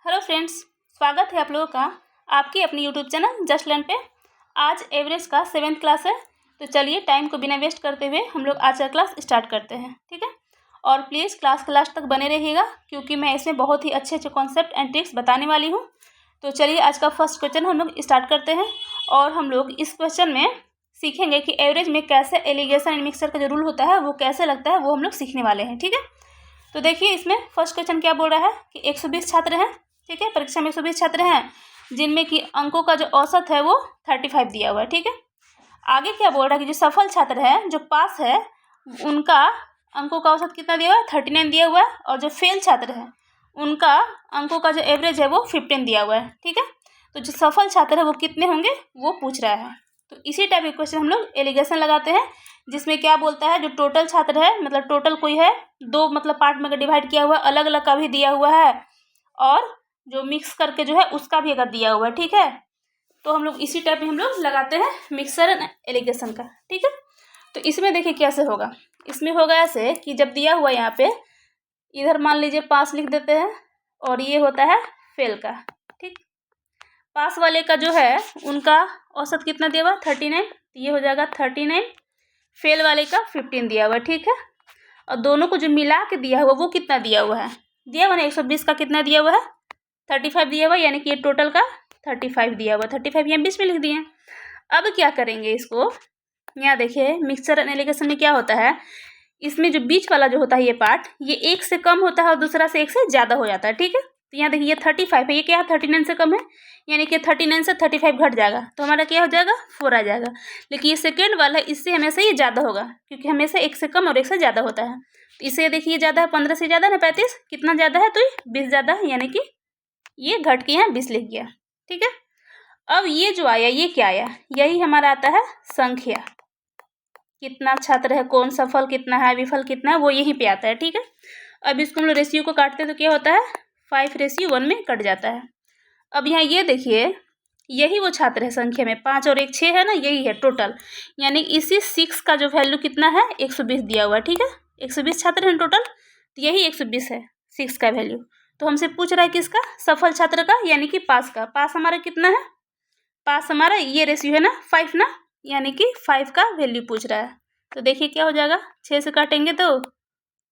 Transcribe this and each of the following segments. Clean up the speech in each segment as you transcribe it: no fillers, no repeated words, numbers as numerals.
Hello friends, स्वागत है आप लोगों का आपकी अपनी यूट्यूब चैनल जस्ट लर्न पे। आज एवरेज का 7th क्लास है, तो चलिए टाइम को बिना वेस्ट करते हुए हम लोग आज का क्लास स्टार्ट करते हैं। ठीक है, और प्लीज़ क्लास के लास्ट तक बने रहिएगा क्योंकि मैं इसमें बहुत ही अच्छे अच्छे कॉन्सेप्ट एंड ट्रिक्स बताने वाली हूँ। तो चलिए आज का फर्स्ट क्वेश्चन हम लोग स्टार्ट करते हैं और हम लोग इस क्वेश्चन में सीखेंगे कि एवरेज में कैसे एलिगेशन एंड मिक्सर का जो रूल होता है वो कैसे लगता है, वो हम लोग सीखने वाले हैं। ठीक है, तो देखिए इसमें फर्स्ट क्वेश्चन क्या बोल रहा है कि 120 छात्र हैं। ठीक है, परीक्षा में 120 छात्र हैं जिनमें कि अंकों का जो औसत है वो 35 दिया हुआ है। ठीक है, आगे क्या बोल रहा है कि जो सफल छात्र है, जो पास है, उनका अंकों का औसत कितना दिया हुआ है, 39 दिया हुआ है, और जो फेल छात्र है उनका अंकों का जो एवरेज है वो 15 दिया हुआ है। ठीक है, तो जो सफल छात्र है वो कितने होंगे वो पूछ रहा है। तो इसी टाइप के क्वेश्चन हम लोग एलिगेशन लगाते हैं, जिसमें क्या बोलता है जो टोटल छात्र है, मतलब टोटल कोई है दो मतलब पार्ट में डिवाइड किया हुआ है, अलग अलग का भी दिया हुआ है और जो मिक्स करके जो है उसका भी अगर दिया हुआ है। ठीक है, तो हम लोग इसी टाइप में हम लोग लगाते हैं मिक्सर एंड एलिगेशन का। ठीक है, तो इसमें देखिए कैसे होगा। इसमें होगा ऐसे कि जब दिया हुआ यहाँ पे इधर मान लीजिए पास लिख देते हैं और ये होता है फेल का। ठीक, पास वाले का जो है उनका औसत कितना दिया हुआ, 39, ये हो जाएगा 39। फेल वाले का 15 दिया हुआ है। ठीक है, और दोनों को जो मिला के दिया हुआ वो कितना दिया हुआ है, दिया हुआ ना 120 का कितना दिया हुआ है, 35 दिया हुआ है, यानी कि ये टोटल का 35 दिया हुआ, 35 यहाँ 20 में लिख दिए। अब क्या करेंगे इसको, यहाँ देखिए मिक्सचर एंड एलिगेशन में क्या होता है, इसमें जो बीच वाला जो होता है ये पार्ट, ये एक से कम होता है और दूसरा से एक से ज़्यादा हो जाता है। ठीक है, तो यहाँ देखिए ये 35 है, ये क्या है 39 से कम है, यानी कि 39 से 35 घट जाएगा तो हमारा क्या हो जाएगा 4 आ जाएगा। लेकिन ये सेकेंड वाला इससे हमेशा ये ज़्यादा होगा क्योंकि हमेशा एक से कम और एक से ज़्यादा होता है। तो इससे देखिए ज़्यादा है, 15 से ज़्यादा ना 35, कितना ज़्यादा है तो ये 20 ज़्यादा है, यानी कि ये घट के यहाँ 20 लिख गया। ठीक है, अब ये जो आया ये क्या आया, यही हमारा आता है संख्या, कितना छात्र है, कौन सफल कितना है, विफल कितना है, वो यहीं पे आता है। ठीक है, अब इसको हम लोग रेशियो को काटते हैं तो क्या होता है 5:1 में कट जाता है। अब यहाँ ये देखिए यही वो छात्र है, संख्या में 5 और 1 6 है ना, यही है टोटल, यानी इसी 6 का जो वैल्यू कितना है 120 दिया हुआ है। ठीक है, 120 छात्र हैं टोटल, तो यही 120 है 6 का वैल्यू। तो हमसे पूछ रहा है किसका, सफल छात्र का, यानी कि पास का। पास हमारा कितना है, पास हमारा ये रेशियो है ना 5 ना, यानी कि 5 का वैल्यू पूछ रहा है। तो देखिए क्या हो जाएगा, 6 से काटेंगे तो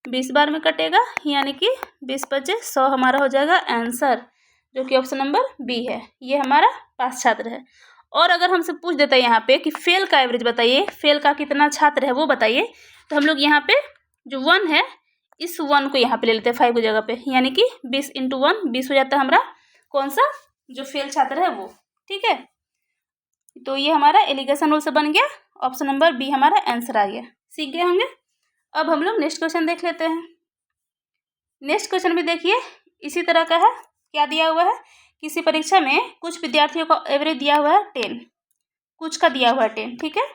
20 बार में कटेगा, यानी कि 20 × 5 100 हमारा हो जाएगा आंसर, जो कि ऑप्शन नंबर बी है, ये हमारा पास छात्र है। और अगर हमसे पूछ देता है यहाँ पे कि फेल का एवरेज बताइए, फेल का कितना छात्र है वो बताइए, तो हम लोग यहाँ पे जो 1 है इस 1 को यहाँ पे ले लेते हैं 5 की जगह पे, यानी कि 20 × 1 20 हो जाता है हमारा कौन सा जो फेल छात्र है वो। ठीक है, तो ये हमारा एलिगेशन रूल से बन गया, ऑप्शन नंबर बी हमारा आंसर आ गया। सीख गए होंगे। अब हम लोग नेक्स्ट क्वेश्चन देख लेते हैं। नेक्स्ट क्वेश्चन भी देखिए इसी तरह का है। क्या दिया हुआ है, किसी परीक्षा में कुछ विद्यार्थियों का एवरेज दिया हुआ है 10, कुछ का दिया हुआ है 10। ठीक है,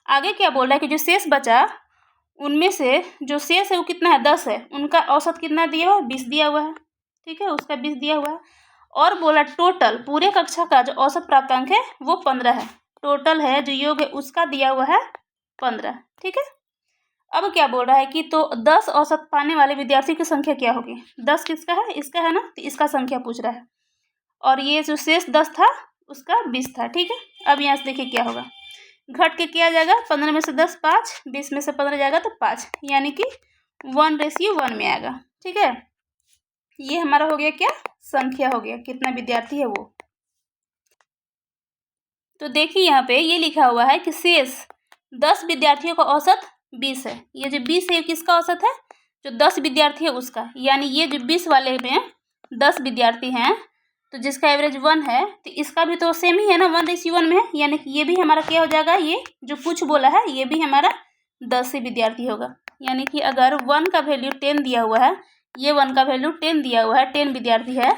आगे क्या बोल रहा है कि जो शेष बचा उनमें से जो शेष है वो कितना है 10 है, उनका औसत कितना दिया हुआ है 20 दिया हुआ है। ठीक है, उसका 20 दिया हुआ है, और बोला टोटल पूरे कक्षा का जो औसत प्राप्तांक है वो 15 है, टोटल है जो योग है उसका दिया हुआ है 15। ठीक है, अब क्या बोल रहा है कि तो 10 औसत पाने वाले विद्यार्थी की संख्या क्या होगी, 10 किसका है, इसका है ना, तो इसका संख्या पूछ रहा है, और ये जो शेष 10 था उसका 20 था। ठीक है, अब यहाँ से देखिए क्या होगा, घट के किया जाएगा, 15 में से 10 5, 20 में से 15 जाएगा तो 5, यानी कि 1:1 में आएगा। ठीक है, ये हमारा हो गया क्या, संख्या हो गया, कितना विद्यार्थी है वो। तो देखिए यहाँ पे ये लिखा हुआ है कि शेष 10 विद्यार्थियों का औसत 20 है, ये जो 20 है किसका औसत है, जो 10 विद्यार्थी है उसका, यानी ये जो 20 वाले में 10 विद्यार्थी हैं तो जिसका एवरेज 1 है, तो इसका भी तो सेम ही है ना, 1:1 में है, यानी कि ये भी हमारा क्या हो जाएगा, ये जो कुछ बोला है ये भी हमारा 10 ही विद्यार्थी होगा। यानी कि अगर 1 का वैल्यू 10 दिया हुआ है, ये 1 का वैल्यू 10 दिया हुआ है, 10 विद्यार्थी है,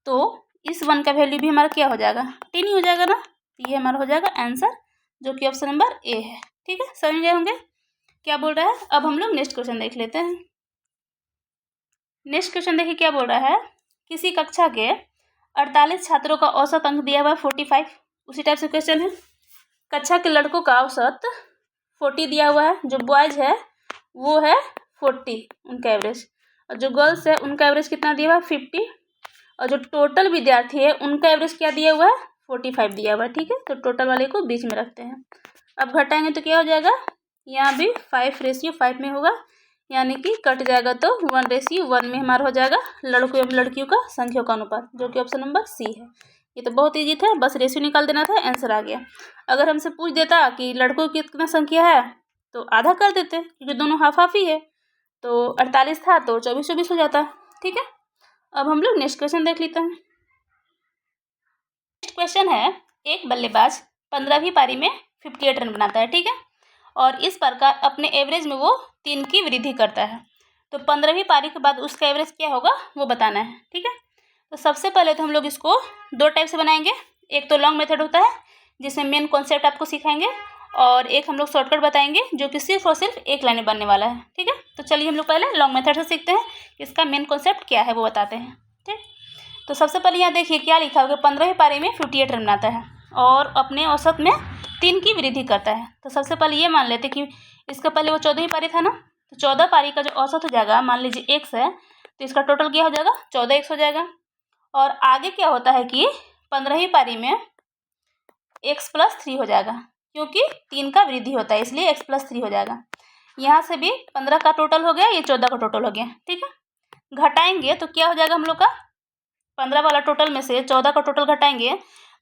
तो इस 1 का वैल्यू भी हमारा क्या हो जाएगा 10 ही हो जाएगा ना, तो ये हमारा हो जाएगा आंसर, जो कि ऑप्शन नंबर ए है। ठीक है, समझ गए होंगे क्या बोल रहा है। अब हम लोग नेक्स्ट क्वेश्चन देख लेते हैं। नेक्स्ट क्वेश्चन देखिए क्या बोल रहा है, किसी कक्षा के 48 छात्रों का औसत अंक दिया हुआ है 45, उसी टाइप से क्वेश्चन है। कक्षा के लड़कों का औसत 40 दिया हुआ है, जो बॉयज है वो है 40 उनका एवरेज, और जो गर्ल्स है उनका एवरेज कितना दिया हुआ है 50, और जो टोटल विद्यार्थी है उनका एवरेज क्या दिया हुआ है, 45 दिया हुआ है। ठीक है, तो टोटल वाले को बीच में रखते हैं। अब घटाएंगे तो क्या हो जाएगा, यहाँ भी 5:5 में होगा, यानी कि कट जाएगा तो 1:1 में हमारा हो जाएगा लड़कों एवं लड़कियों का संख्या का अनुपात, जो कि ऑप्शन नंबर सी है। ये तो बहुत ईजी था, बस रेशियो निकाल देना था, आंसर आ गया। अगर हमसे पूछ देता कि लड़कों की कितना संख्या है तो आधा कर देते, क्योंकि दोनों हाफ हाफ ही है। तो 48 था तो 24-24 हो जाता। ठीक है, अब हम लोग नेक्स्ट क्वेश्चन देख लेते हैं। नेक्स्ट क्वेश्चन है, एक बल्लेबाज 15वीं पारी में 58 रन बनाता है। ठीक है, और इस प्रकार अपने एवरेज में वो 3 की वृद्धि करता है। तो 15वीं पारी के बाद उसका एवरेज क्या होगा वो बताना है। ठीक है, तो सबसे पहले तो हम लोग इसको 2 टाइप से बनाएंगे। एक तो लॉन्ग मेथड होता है जिसमें मेन कॉन्सेप्ट आपको सिखाएंगे, और एक हम लोग शॉर्टकट बताएंगे जो कि सिर्फ और सिर्फ एक लाइन में बनने वाला है। ठीक है, तो चलिए हम लोग पहले लॉन्ग मेथड से सीखते हैं, इसका मेन कॉन्सेप्ट क्या है वो बताते हैं। ठीक, तो सबसे पहले यहाँ देखिए क्या लिखा होगा, 15वीं पारी में 58 रन बनाता है और अपने औसत में 3 की वृद्धि करता है। तो सबसे पहले ये मान लेते कि इसका पहले वो 14वीं पारी था ना, तो 14 पारी का जो औसत हो जाएगा, मान लीजिए x है, तो इसका टोटल क्या हो जाएगा, 14x हो जाएगा। और आगे क्या होता है कि 15वीं पारी में x+3 हो जाएगा, क्योंकि 3 का वृद्धि होता है इसलिए x+3 हो जाएगा। यहाँ से भी 15 का टोटल हो गया, ये 14 का टोटल हो गया। ठीक है, घटाएंगे तो क्या हो जाएगा हम लोग का, 15 वाला टोटल में से 14 का टोटल घटाएंगे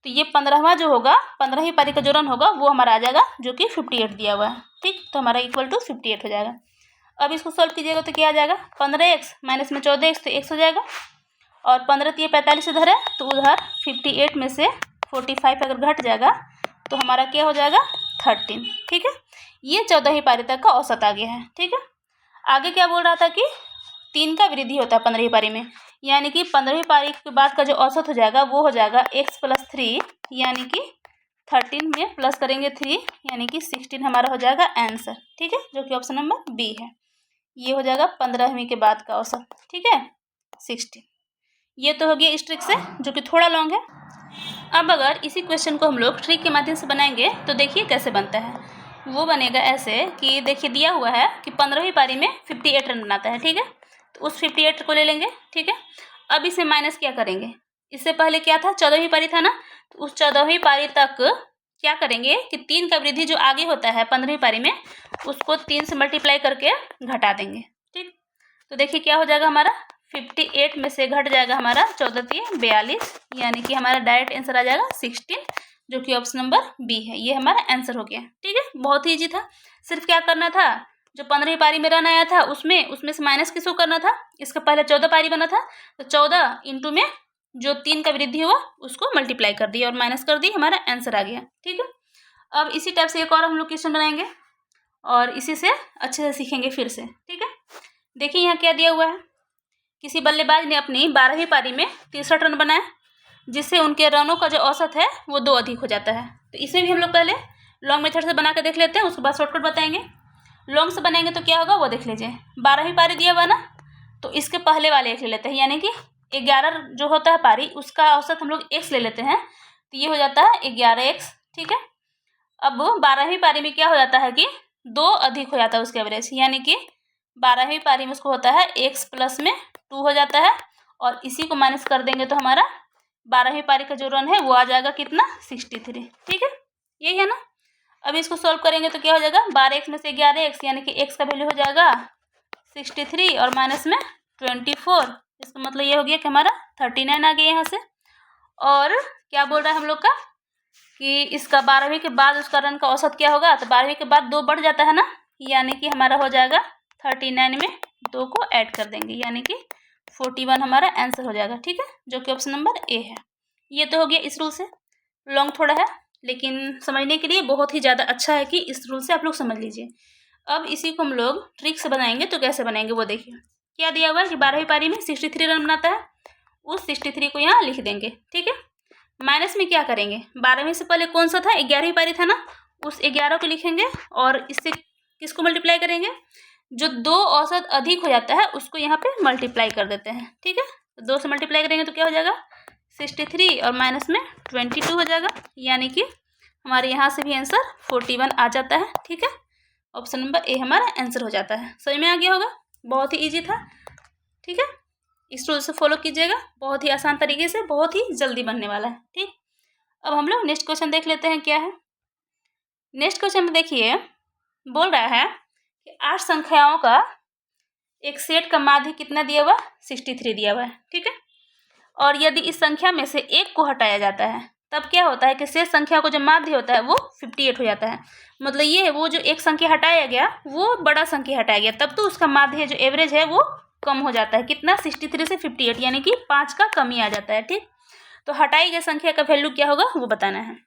तो ये 15वां जो होगा, 15वीं पारी का जो रन होगा वो हमारा आ जाएगा, जो कि 58 दिया हुआ है। ठीक, तो हमारा इक्वल टू 58 हो जाएगा। अब इसको सॉल्व कीजिएगा तो क्या आ जाएगा, 15x माइनस में 14x तो x हो जाएगा, और 15 तो ये 45 इधर है, तो उधर 58 में से 45 अगर घट जाएगा तो हमारा क्या हो जाएगा, 13। ठीक है, ये 14वीं पारी तक का औसत आ गया है। ठीक है, आगे क्या बोल रहा था कि 3 का वृद्धि होता है 15वीं पारी में, यानी कि 15वीं पारी के बाद का जो औसत हो जाएगा वो हो जाएगा x+3, यानी कि 13 में प्लस करेंगे 3, यानी कि 16 हमारा हो जाएगा आंसर। ठीक है, जो कि ऑप्शन नंबर बी है। ये हो जाएगा 15वीं के बाद का औसत। ठीक है, 16। ये तो हो गया इस ट्रिक से, जो कि थोड़ा लॉन्ग है। अब अगर इसी क्वेश्चन को हम लोग ट्रिक के माध्यम से बनाएंगे तो देखिए कैसे बनता है। वो बनेगा ऐसे कि देखिए दिया हुआ है कि 15वीं पारी में 58 रन बनाता है। ठीक है, तो उस 58 को ले लेंगे। ठीक है, अब इसे माइनस क्या करेंगे, इससे पहले क्या था, 14वीं पारी था ना, तो उस 14वीं पारी तक क्या करेंगे कि 3 का वृद्धि जो आगे होता है 15वीं पारी में, उसको 3 से मल्टीप्लाई करके घटा देंगे। ठीक, तो देखिए क्या हो जाएगा, हमारा 58 में से घट जाएगा हमारा 14×3 = 42, यानी कि हमारा डायरेक्ट आंसर आ जाएगा 16, जो कि ऑप्शन नंबर बी है। ये हमारा आंसर हो गया। ठीक है, बहुत ही ईजी था। सिर्फ क्या करना था, जो 15वीं पारी में रन आया था उसमें से माइनस किसको करना था, इसका पहले 14 पारी बना था, तो 14 इंटू में जो 3 का वृद्धि हुआ उसको मल्टीप्लाई कर दिया और माइनस कर दी, हमारा आंसर आ गया। ठीक है, अब इसी टाइप से एक और हम लोग क्वेश्चन बनाएंगे और इसी से अच्छे से सीखेंगे फिर से। ठीक है, देखिए यहाँ क्या दिया हुआ है, किसी बल्लेबाज ने अपनी 12वीं पारी में 63 रन बनाए, जिससे उनके रनों का जो औसत है वो 2 अधिक हो जाता है। तो इसे भी हम लोग पहले लॉन्ग मेथड से बना कर देख लेते हैं, उसके बाद शॉर्टकट बताएंगे। लॉन्ग से बनाएंगे तो क्या होगा वो देख लीजिए। 12वीं पारी दिया हुआ ना, तो इसके पहले वाले एक ले लेते हैं, यानी कि 11 जो होता है पारी उसका औसत हम लोग x ले लेते हैं, तो ये हो जाता है 11x। ठीक है, अब 12वीं पारी में क्या हो जाता है कि 2 अधिक हो जाता है उसका एवरेज, यानी कि 12वीं पारी में उसको होता है x प्लस में 2 हो जाता है, और इसी को माइनस कर देंगे तो हमारा 12वीं पारी का जो रन है वो आ जाएगा कितना, 63। ठीक है, यही है ना। अब इसको सॉल्व करेंगे तो क्या हो जाएगा, 12x में से 11x, यानी कि x का वैल्यू हो जाएगा 63 और माइनस में 24। इसका मतलब ये हो गया कि हमारा 39 आ गया यहाँ से। और क्या बोल रहा है हम लोग का कि इसका 12वीं के बाद उसका रन का औसत क्या होगा, तो 12वीं के बाद 2 बढ़ जाता है ना, यानी कि हमारा हो जाएगा 39 में 2 को ऐड कर देंगे, यानी कि 41 हमारा आंसर हो जाएगा। ठीक है, जो कि ऑप्शन नंबर ए है। ये तो हो गया इस रूल से। लॉन्ग थोड़ा है लेकिन समझने के लिए बहुत ही ज़्यादा अच्छा है कि इस रूल से आप लोग समझ लीजिए। अब इसी को हम लोग ट्रिक से बनाएंगे, तो कैसे बनाएंगे वो देखिए। क्या दिया हुआ है कि 12वीं पारी में 63 रन बनाता है, उस 63 को यहाँ लिख देंगे। ठीक है, माइनस में क्या करेंगे, 12वीं से पहले कौन सा था, 11वीं पारी था ना, उस 11 को लिखेंगे और इससे किसको मल्टीप्लाई करेंगे, जो 2 औसत अधिक हो जाता है उसको यहाँ पे मल्टीप्लाई कर देते हैं। ठीक है, तो 2 से मल्टीप्लाई करेंगे तो क्या हो जाएगा, 63 और माइनस में 22 हो जाएगा, यानी कि हमारे यहाँ से भी आंसर 41 आ जाता है। ठीक है, ऑप्शन नंबर ए हमारा आंसर हो जाता है। समझ में आ गया होगा, बहुत ही ईजी था। ठीक है, इस रूल से फॉलो कीजिएगा, बहुत ही आसान तरीके से, बहुत ही जल्दी बनने वाला है। ठीक, अब हम लोग नेक्स्ट क्वेश्चन देख लेते हैं क्या है। नेक्स्ट क्वेश्चन में देखिए, बोल रहा है कि 8 संख्याओं का एक सेट का माध्य कितना दिया हुआ, 63 दिया हुआ है। ठीक है, और यदि इस संख्या में से एक को हटाया जाता है तब क्या होता है कि शेष संख्या को जो माध्य होता है वो 58 हो जाता है। मतलब ये है, वो जो एक संख्या हटाया गया वो बड़ा संख्या हटाया गया, तब तो उसका माध्य जो एवरेज है वो कम हो जाता है। कितना, 63 से 58, यानी कि 5 का कमी आ जाता है। ठीक, तो हटाई गई संख्या का वैल्यू क्या होगा वो बताना है।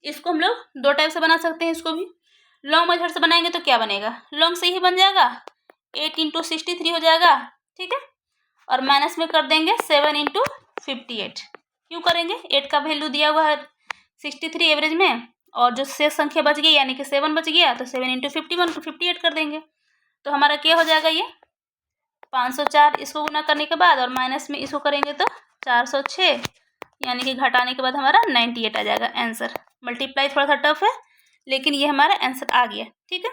इसको हम लोग दो टाइप से बना सकते हैं। इसको भी लॉन्ग मेथड से बनाएंगे तो क्या बनेगा, लॉन्ग से ही बन जाएगा, 8 × 63 हो जाएगा। ठीक है, और माइनस में कर देंगे 7 × 58। क्यों करेंगे, 8 का वैल्यू दिया हुआ है 63 एवरेज में, और जो शेष संख्या बच गई यानी कि 7 बच गया, तो 7 × 51 को 58 कर देंगे। तो हमारा क्या हो जाएगा, ये 504 इसको गुना करने के बाद, और माइनस में इसको करेंगे तो 406, यानी कि घटाने के बाद हमारा 98 आ जाएगा आंसर। मल्टीप्लाई थोड़ा सा टफ है, लेकिन ये हमारा आंसर आ गया। ठीक है,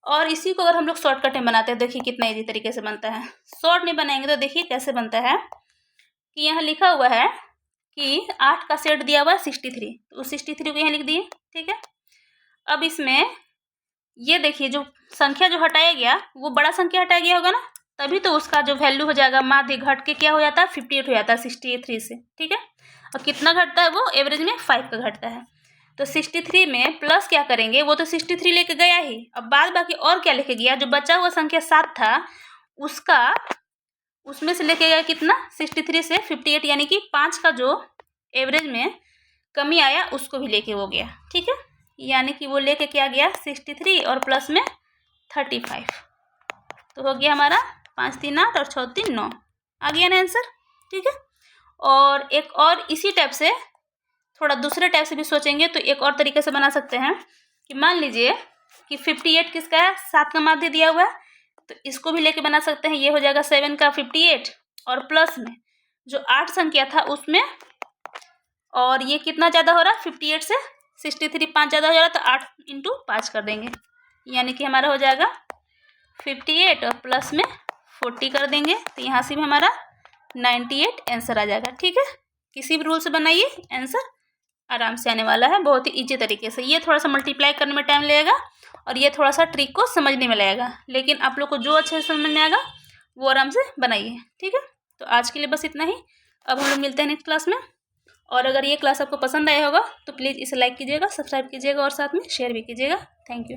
और इसी को अगर हम लोग शॉर्टकट में बनाते हैं, देखिए कितना इजी तरीके से बनता है। शॉर्ट में बनाएंगे तो देखिए कैसे बनता है कि यहाँ लिखा हुआ है कि 8 का सेट दिया हुआ है 63, तो उस 63 को यहाँ लिख दिए। ठीक है, अब इसमें ये देखिए जो संख्या जो हटाया गया वो बड़ा संख्या हटाया गया होगा ना, तभी तो उसका जो वैल्यू हो जाएगा माध्य घट के क्या हो जाता है, 58 हो जाता है 63 से। ठीक है, और कितना घटता है वो, एवरेज में 5 का घटता है। तो 63 में प्लस क्या करेंगे, वो तो 63 लेके गया ही, अब बाद बाकी और क्या लेके गया, जो बचा हुआ संख्या 7 था उसका, उसमें से लेके गया कितना, 63 से 58, यानी कि 5 का जो एवरेज में कमी आया उसको भी लेके वो गया। ठीक है, यानी कि वो लेके क्या गया, 63 और प्लस में 35, तो हो गया हमारा 5 3 8 और 6 3 9, आ गया ना आंसर। ठीक है, और एक और इसी टाइप से थोड़ा दूसरे टाइप से भी सोचेंगे तो एक और तरीके से बना सकते हैं कि मान लीजिए कि 58 किसका है, 7 का माध्य दिया हुआ है, तो इसको भी लेके बना सकते हैं। ये हो जाएगा 7 का 58, और प्लस में जो 8 संख्या था उसमें, और ये कितना ज़्यादा हो रहा है, 58 से 63 5 ज़्यादा हो जा रहा है, तो 8 × 5 कर देंगे, यानी कि हमारा हो जाएगा 58 और प्लस में 40 कर देंगे, तो यहाँ से भी हमारा 98 आंसर आ जाएगा। ठीक है, किसी भी रूल से बनाइए आंसर आराम से आने वाला है, बहुत ही ईजी तरीके से। ये थोड़ा सा मल्टीप्लाई करने में टाइम लगेगा और ये थोड़ा सा ट्रिक को समझने में लगेगा, लेकिन आप लोग को जो अच्छे से समझ में आएगा वो आराम से बनाइए। ठीक है, तो आज के लिए बस इतना ही। अब हम लोग मिलते हैं नेक्स्ट क्लास में, और अगर ये क्लास आपको पसंद आया होगा तो प्लीज़ इसे लाइक कीजिएगा, सब्सक्राइब कीजिएगा और साथ में शेयर भी कीजिएगा। Thank you.